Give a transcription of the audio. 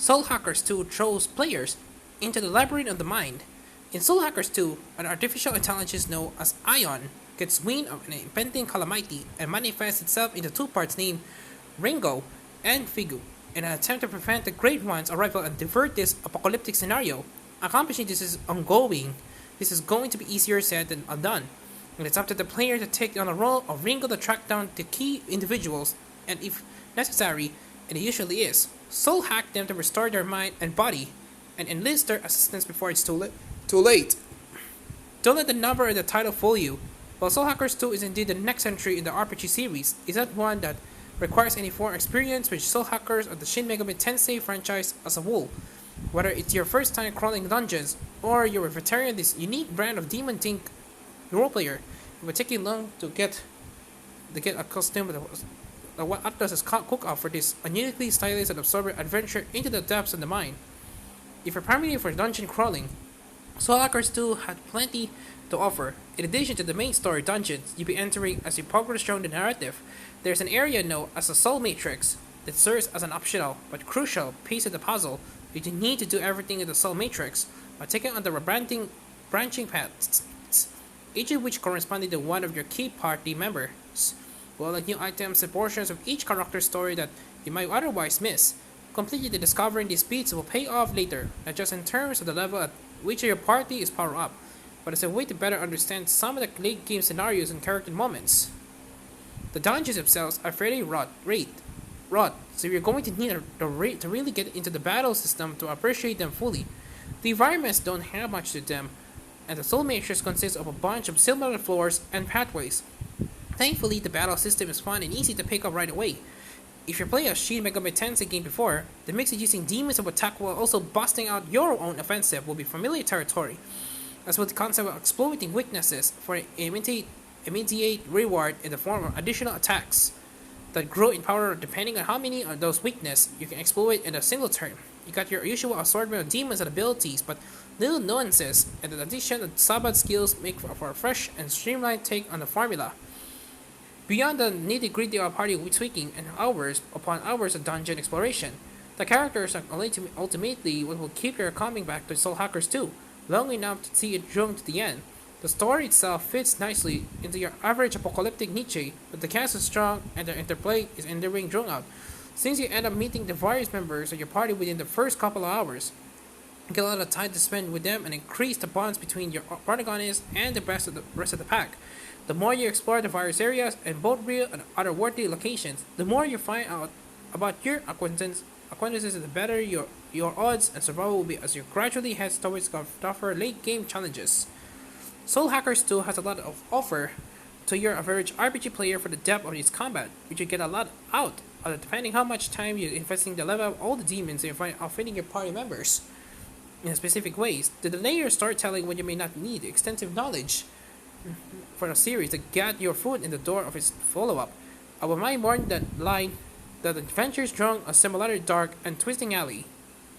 Soul Hackers 2 throws players into the labyrinth of the mind. In Soul Hackers 2, an artificial intelligence known as Ion gets wind of an impending calamity and manifests itself into two parts named Ringo and Figu in an attempt to prevent the Great One's arrival and divert this apocalyptic scenario. Accomplishing this is ongoing. This is going to be easier said than done, and it's up to the player to take on the role of Ringo to track down the key individuals, and if necessary, and it usually is, soul hack them to restore their mind and body, and enlist their assistance before it's too late. Don't let the number and the title fool you. While Soul Hackers 2 is indeed the next entry in the RPG series, it's not one that requires any foreign experience with Soul Hackers or the Shin Megami Tensei franchise as a whole. Whether it's your first time crawling dungeons, or you're a veteran of this unique brand of Demon Think roleplayer, it will take you long to get accustomed to what Atlas has cooked up for this uniquely stylized and absorbent adventure into the depths of the mind. If you're primarily for dungeon crawling, Soul Hackers 2 had plenty to offer. In addition to the main story dungeons you'll be entering as you progress through the narrative, there's an area known as the Soul Matrix that serves as an optional but crucial piece of the puzzle. You need to do everything in the Soul Matrix by taking on the branching paths, each of which corresponding to one of your key party members. Will add new items and portions of each character's story that you might otherwise miss. Completely discovering these beats will pay off later, not just in terms of the level at which your party is powered up, but as a way to better understand some of the late game scenarios and character moments. The dungeons themselves are fairly wrought, so you're going to need to really get into the battle system to appreciate them fully. The environments don't have much to them, and the Soul Matrix consists of a bunch of similar floors and pathways. Thankfully, the battle system is fun and easy to pick up right away. If you play a Shin Megami Tensei game before, the mix of using demons of attack while also busting out your own offensive will be familiar territory, as well as the concept of exploiting weaknesses for an immediate reward in the form of additional attacks that grow in power depending on how many of those weaknesses you can exploit in a single turn. You got your usual assortment of demons and abilities, but little nuances and the addition of Sabbath skills make for a fresh and streamlined take on the formula. Beyond the nitty-gritty of party tweaking and hours upon hours of dungeon exploration, the characters are ultimately what will keep you coming back to Soul Hackers 2, long enough to see it through to the end. The story itself fits nicely into your average apocalyptic niche, but the cast is strong and the interplay is endearing throughout. Since you end up meeting the various members of your party within the first couple of hours, you get a lot of time to spend with them and increase the bonds between your protagonists and the rest of the pack. The more you explore the various areas and both real and otherworldly locations, the more you find out about your acquaintances, the better your odds and survival will be as you gradually head towards tougher late game challenges. Soul Hackers 2 has a lot of offer to your average RPG player for the depth of its combat, which you get a lot out of depending how much time you invest in the level of all the demons you find outfitting your party members in specific ways. The layer storytelling when you may not need extensive knowledge for a series to get your foot in the door of its follow-up. I will mind more than line that the adventure is drawn a similar dark and twisting alley.